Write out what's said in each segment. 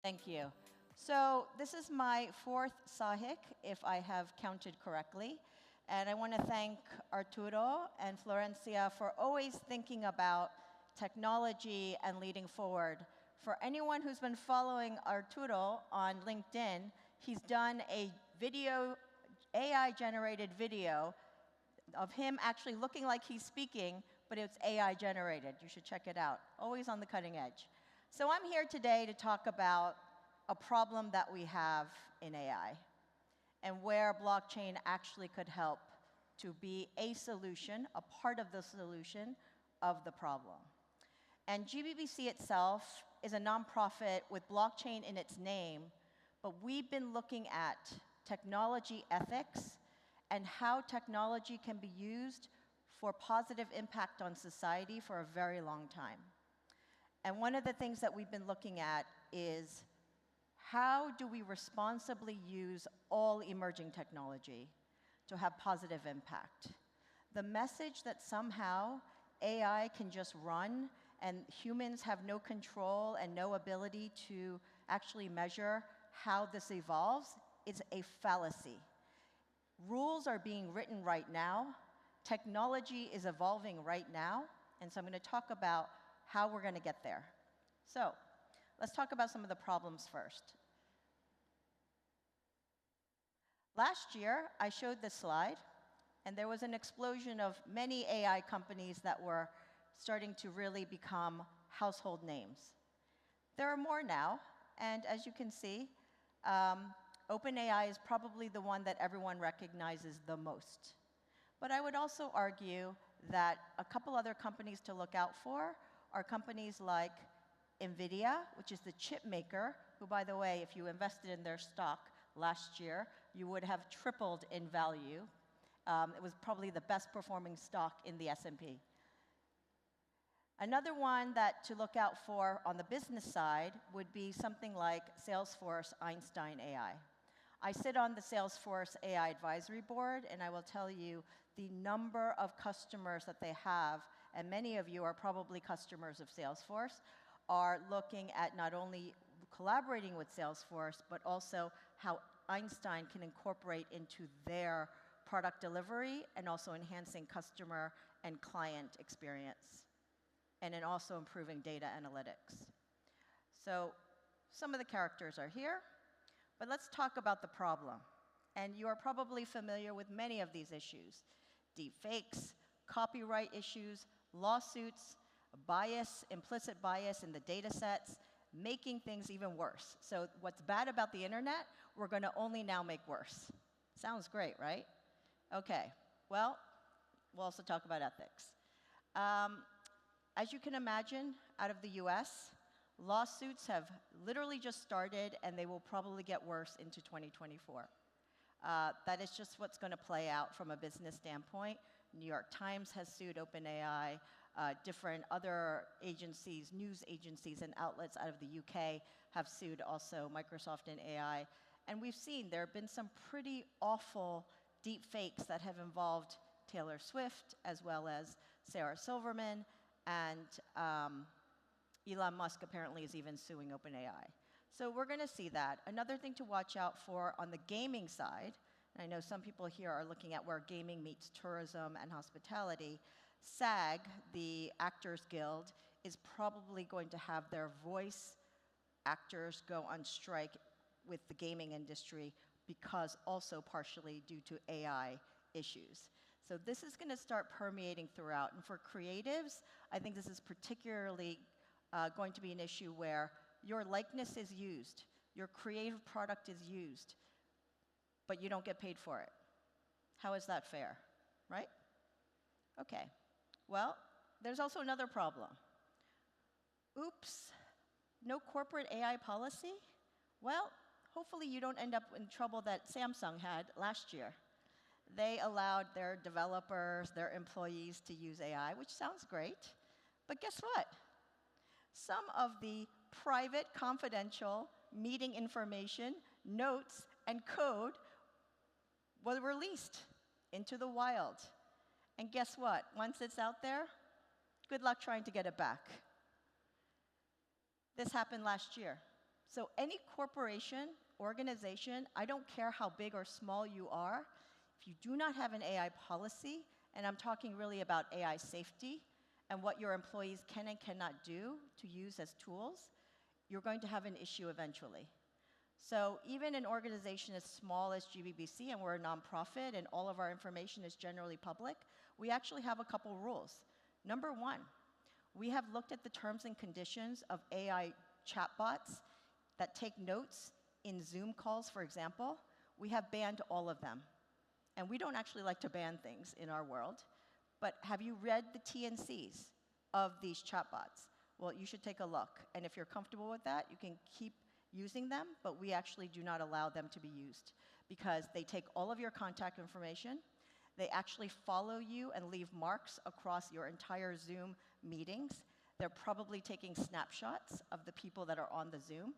Thank you. So this is my fourth SAHIC, if I have counted correctly. And I want to thank Arturo and Florencia for always thinking about technology and leading forward. For anyone who's been following Arturo on LinkedIn, he's done a video, AI-generated video of him actually looking like he's speaking, but it's AI generated. You should check it out. Always on the cutting edge. So I'm here today to talk about a problem that we have in AI and where blockchain actually could help to be a solution, a part of the solution of the problem. And GBBC itself is a nonprofit with blockchain in its name, but we've been looking at technology ethics and how technology can be used for positive impact on society for a very long time. And one of the things that we've been looking at is how do we responsibly use all emerging technology to have positive impact? The message that somehow AI can just run and humans have no control and no ability to actually measure how this evolves is a fallacy. Rules are being written right now. Technology is evolving right now. And so I'm going to talk about how we're going to get there. So let's talk about some of the problems first. Last year, I showed this slide, and there was an explosion of many AI companies that were starting to really become household names. There are more now, and as you can see, OpenAI is probably the one that everyone recognizes the most. But I would also argue that a couple other companies to look out for are companies like NVIDIA, which is the chip maker, who, by the way, if you invested in their stock last year, you would have tripled in value. It was probably the best performing stock in the S&P. Another one that to look out for on the business side would be something like Salesforce Einstein AI. I sit on the Salesforce AI advisory board, and I will tell you the number of customers that they have, and many of you are probably customers of Salesforce, are looking at not only collaborating with Salesforce, but also how Einstein can incorporate into their product delivery and also enhancing customer and client experience, and then also improving data analytics. So some of the characters are here. But let's talk about the problem. And you are probably familiar with many of these issues: deepfakes, copyright issues, lawsuits, bias, implicit bias in the data sets, making things even worse. So what's bad about the internet, we're going to only now make worse. Sounds great, right? OK. Well, we'll also talk about ethics. As you can imagine, out of the US, lawsuits have literally just started, and they will probably get worse into 2024. That is just what's going to play out from a business standpoint. New York Times has sued OpenAI. Different other agencies, news agencies and outlets out of the UK have sued also Microsoft and AI. And we've seen there have been some pretty awful deep fakes that have involved Taylor Swift, as well as Sarah Silverman, and Elon Musk apparently is even suing OpenAI. So we're going to see that. Another thing to watch out for on the gaming side, and I know some people here are looking at where gaming meets tourism and hospitality, SAG, the Actors Guild, is probably going to have their voice actors go on strike with the gaming industry because also partially due to AI issues. So this is going to start permeating throughout. And for creatives, I think this is particularly going to be an issue where your likeness is used, your creative product is used, but you don't get paid for it. How is that fair, right? OK. Well, there's also another problem. Oops, no corporate AI policy? Well, hopefully you don't end up in trouble that Samsung had last year. They allowed their developers, their employees to use AI, which sounds great. But guess what? Some of the private, confidential meeting information, notes, and code was released into the wild. And guess what? Once it's out there, good luck trying to get it back. This happened last year. So any corporation, organization, I don't care how big or small you are, if you do not have an AI policy, and I'm talking really about AI safety and what your employees can and cannot do to use as tools, you're going to have an issue eventually. So even an organization as small as GBBC, and we're a nonprofit, and all of our information is generally public, we actually have a couple rules. Number one, we have looked at the terms and conditions of AI chatbots that take notes in Zoom calls, for example. We have banned all of them. And we don't actually like to ban things in our world. But have you read the T&Cs of these chatbots? Well, you should take a look. And if you're comfortable with that, you can keep using them, but we actually do not allow them to be used because they take all of your contact information. They actually follow you and leave marks across your entire Zoom meetings. They're probably taking snapshots of the people that are on the Zoom.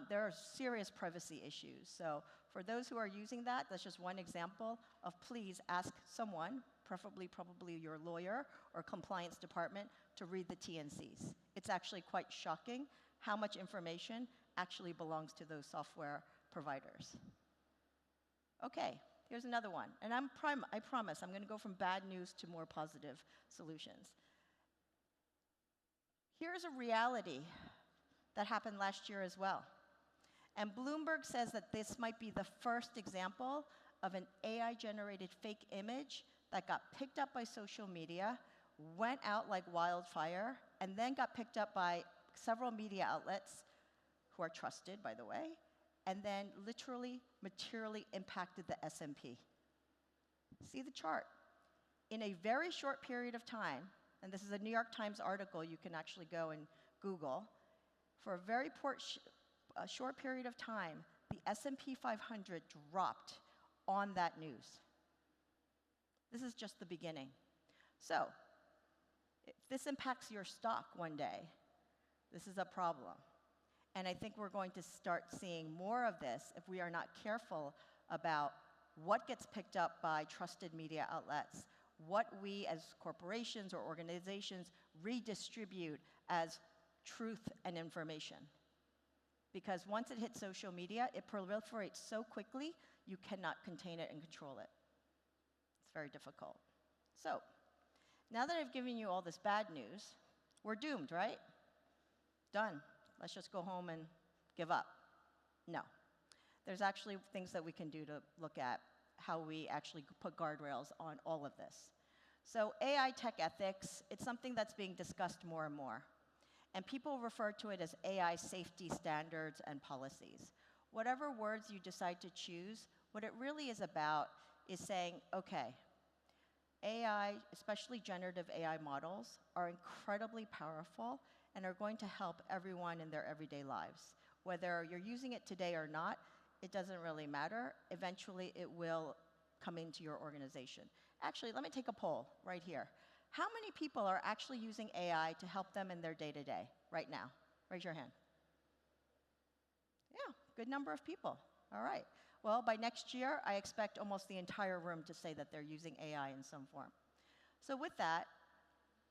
There are serious privacy issues. So for those who are using that, that's just one example of please ask someone, preferably probably your lawyer or compliance department, to read the T&Cs. It's actually quite shocking how much information actually belongs to those software providers. Okay, here's another one. And I promise, I'm going to go from bad news to more positive solutions. Here's a reality that happened last year as well. And Bloomberg says that this might be the first example of an AI-generated fake image that got picked up by social media, went out like wildfire, and then got picked up by several media outlets, who are trusted, by the way, and then literally, materially impacted the S&P. See the chart. In a very short period of time, and this is a New York Times article you can actually go and Google, for a very short period of time, the S&P 500 dropped on that news. This is just the beginning. So, if this impacts your stock one day, this is a problem. And I think we're going to start seeing more of this if we are not careful about what gets picked up by trusted media outlets, what we as corporations or organizations redistribute as truth and information. Because once it hits social media, it proliferates so quickly, you cannot contain it and control it. It's very difficult. So, now that I've given you all this bad news, we're doomed, right? Done. Let's just go home and give up. No. There's actually things that we can do to look at how we actually put guardrails on all of this. So AI tech ethics, it's something that's being discussed more and more. And people refer to it as AI safety standards and policies. Whatever words you decide to choose, what it really is about is saying, okay, AI, especially generative AI models, are incredibly powerful and are going to help everyone in their everyday lives. Whether you're using it today or not, it doesn't really matter. Eventually, it will come into your organization. Actually, let me take a poll right here. How many people are actually using AI to help them in their day-to-day right now? Raise your hand. Yeah, good number of people. All right. Well, by next year, I expect almost the entire room to say that they're using AI in some form. So with that,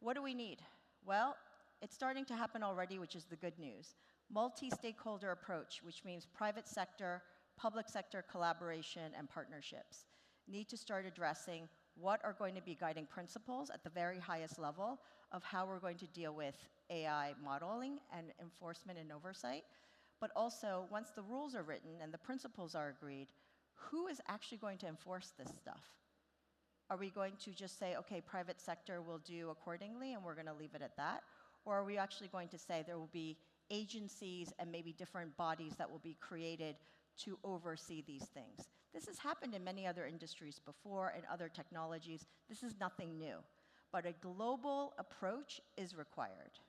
what do we need? Well, it's starting to happen already, which is the good news. Multi-stakeholder approach, which means private sector, public sector collaboration, and partnerships, need to start addressing what are going to be guiding principles at the very highest level of how we're going to deal with AI modeling and enforcement and oversight. But also, once the rules are written and the principles are agreed, who is actually going to enforce this stuff? Are we going to just say, okay, private sector will do accordingly and we're going to leave it at that? Or are we actually going to say there will be agencies and maybe different bodies that will be created to oversee these things? This has happened in many other industries before and other technologies. This is nothing new. But a global approach is required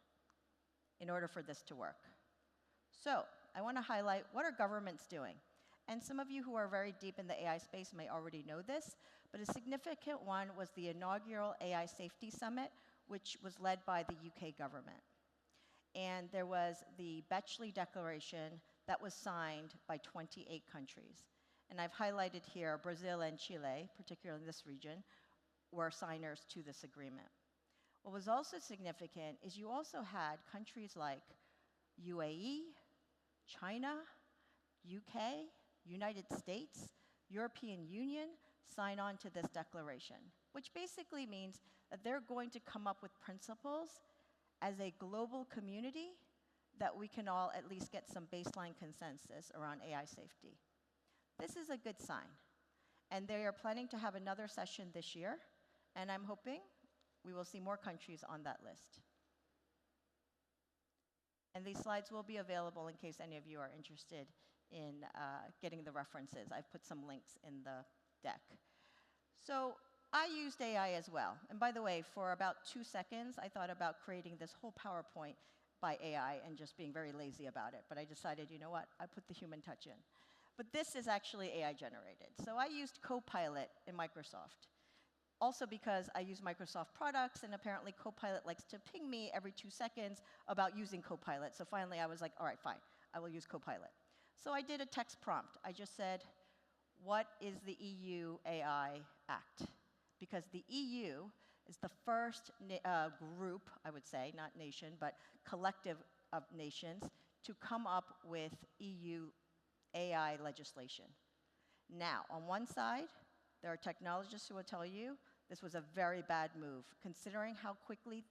in order for this to work. So I want to highlight what are governments doing. And some of you who are very deep in the AI space may already know this, but a significant one was the inaugural AI Safety Summit, which was led by the UK government. And there was the Bechley Declaration that was signed by 28 countries. And I've highlighted here Brazil and Chile, particularly in this region, were signers to this agreement. What was also significant is you also had countries like UAE, China, UK, United States, European Union sign on to this declaration, which basically means that they're going to come up with principles as a global community that we can all at least get some baseline consensus around AI safety. This is a good sign. And they are planning to have another session this year, and I'm hoping we will see more countries on that list. And these slides will be available in case any of you are interested in getting the references. I've put some links in the deck. So I used AI as well. And by the way, for about 2 seconds, I thought about creating this whole PowerPoint by AI and just being very lazy about it. But I decided, you know what, I put the human touch in. But this is actually AI generated. So I used Copilot in Microsoft. Also because I use Microsoft products, and apparently Copilot likes to ping me every 2 seconds about using Copilot. So finally I was like, all right, fine, I will use Copilot. So I did a text prompt. I just said, what is the EU AI Act? Because the EU is the first group, I would say, not nation, but collective of nations to come up with EU AI legislation. Now, on one side, there are technologists who will tell you this was a very bad move. Considering how quickly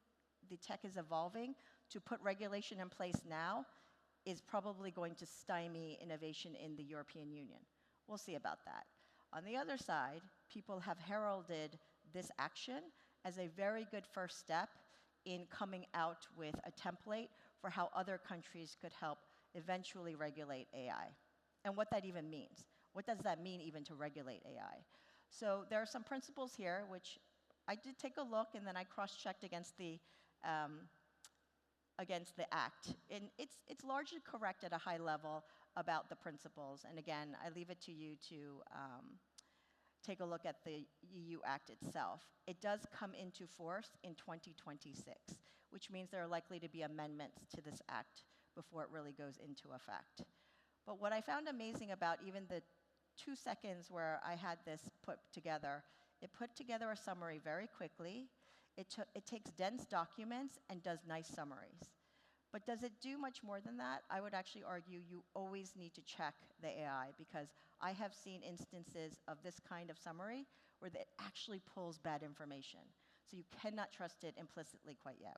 the tech is evolving, to put regulation in place now is probably going to stymie innovation in the European Union. We'll see about that. On the other side, people have heralded this action as a very good first step in coming out with a template for how other countries could help eventually regulate AI. And what that even means. What does that mean even to regulate AI? So there are some principles here, which I did take a look, and then I cross-checked against the act. And it's largely correct at a high level about the principles. And again, I leave it to you to take a look at the EU Act itself. It does come into force in 2026, which means there are likely to be amendments to this act before it really goes into effect. But what I found amazing about even the 2 seconds where I had this put together, it put together a summary very quickly. It takes dense documents and does nice summaries. But does it do much more than that? I would actually argue you always need to check the AI, because I have seen instances of this kind of summary where it actually pulls bad information. So you cannot trust it implicitly quite yet.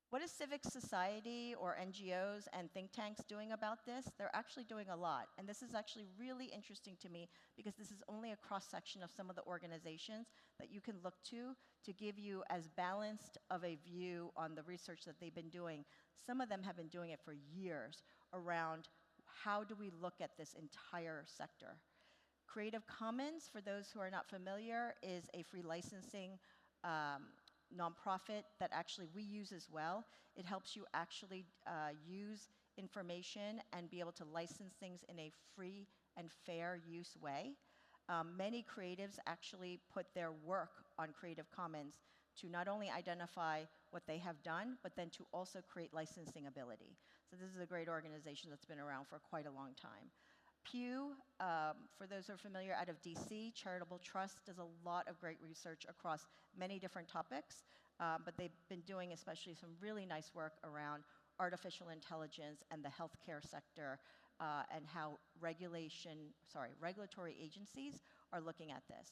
What is civic society or NGOs and think tanks doing about this? They're actually doing a lot. And this is actually really interesting to me, because this is only a cross-section of some of the organizations that you can look to give you as balanced of a view on the research that they've been doing. Some of them have been doing it for years around how do we look at this entire sector. Creative Commons, for those who are not familiar, is a free licensing nonprofit that actually we use as well. It helps you actually use information and be able to license things in a free and fair use way. Many creatives actually put their work on Creative Commons to not only identify what they have done, but then to also create licensing ability. So this is a great organization that's been around for quite a long time. Pew, for those who are familiar, out of DC, Charitable Trust does a lot of great research across many different topics, but they've been doing especially some really nice work around artificial intelligence and the healthcare sector, and how regulatory agencies are looking at this.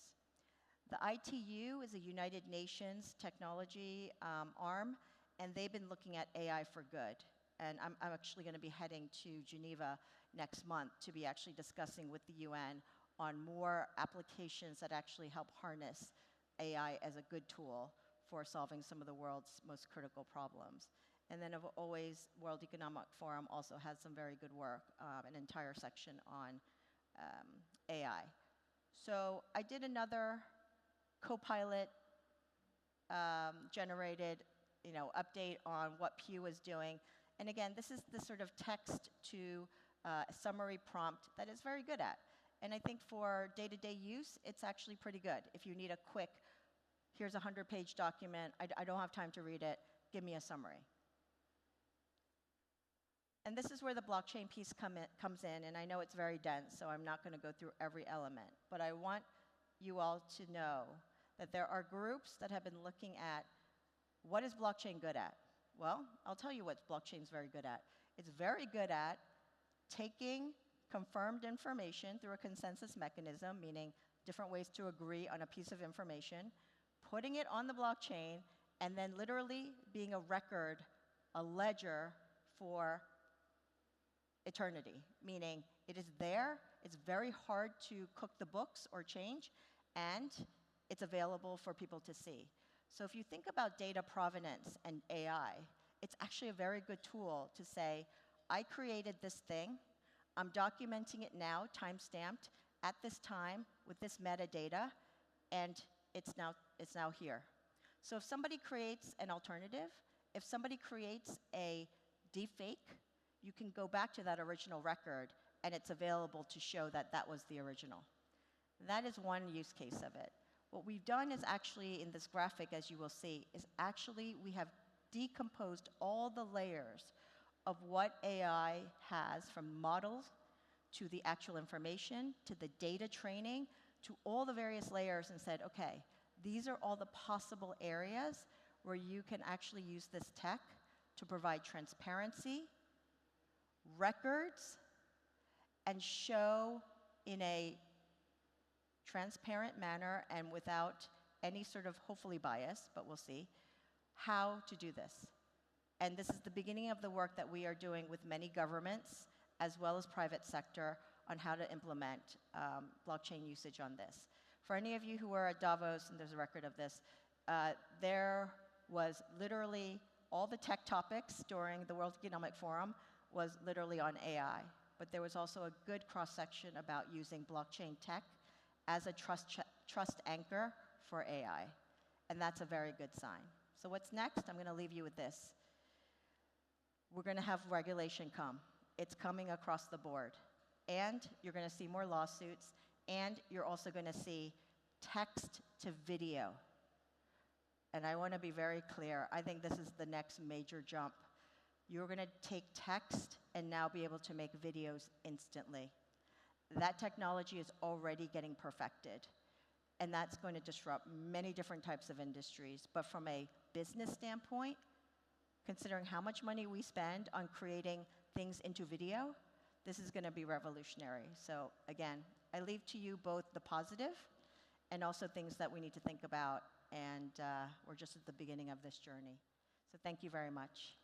The ITU is a United Nations technology arm, and they've been looking at AI for good. And I'm actually going to be heading to Geneva next month to be actually discussing with the UN on more applications that actually help harness AI as a good tool for solving some of the world's most critical problems. And then, as always, World Economic Forum also has some very good work, an entire section on AI. So I did another Copilot generated update on what Pew is doing. And again, this is the sort of text to a summary prompt that it's very good at. And I think for day-to-day use, it's actually pretty good. If you need a quick, here's a 100-page document, I don't have time to read it, give me a summary. And this is where the blockchain piece comes in, and I know it's very dense, so I'm not going to go through every element. But I want you all to know that there are groups that have been looking at what is blockchain good at? Well, I'll tell you what blockchain is very good at. It's very good at taking confirmed information through a consensus mechanism, meaning different ways to agree on a piece of information, putting it on the blockchain, and then literally being a record, a ledger for eternity, meaning it is there, it's very hard to cook the books or change, and it's available for people to see. So if you think about data provenance and AI, it's actually a very good tool to say, I created this thing, I'm documenting it now, time-stamped, at this time, with this metadata, and it's now here. So if somebody creates an alternative, if somebody creates a deepfake, you can go back to that original record, and it's available to show that that was the original. That is one use case of it. What we've done is actually, in this graphic, as you will see, is actually we have decomposed all the layers of what AI has, from models to the actual information, to the data training, to all the various layers, and said, okay, these are all the possible areas where you can actually use this tech to provide transparency, records, and show in a transparent manner and without any sort of, hopefully, bias, but we'll see, how to do this. And this is the beginning of the work that we are doing with many governments, as well as private sector, on how to implement blockchain usage on this. For any of you who were at Davos, and there's a record of this, there was literally all the tech topics during the World Economic Forum was literally on AI. But there was also a good cross-section about using blockchain tech as a trust anchor for AI. And that's a very good sign. So what's next? I'm going to leave you with this. We're going to have regulation come. It's coming across the board. And you're going to see more lawsuits, and you're also going to see text to video. And I want to be very clear. I think this is the next major jump. You're going to take text and now be able to make videos instantly. That technology is already getting perfected. And that's going to disrupt many different types of industries. But from a business standpoint, considering how much money we spend on creating things into video, this is going to be revolutionary. So again, I leave to you both the positive and also things that we need to think about. And we're just at the beginning of this journey. So thank you very much.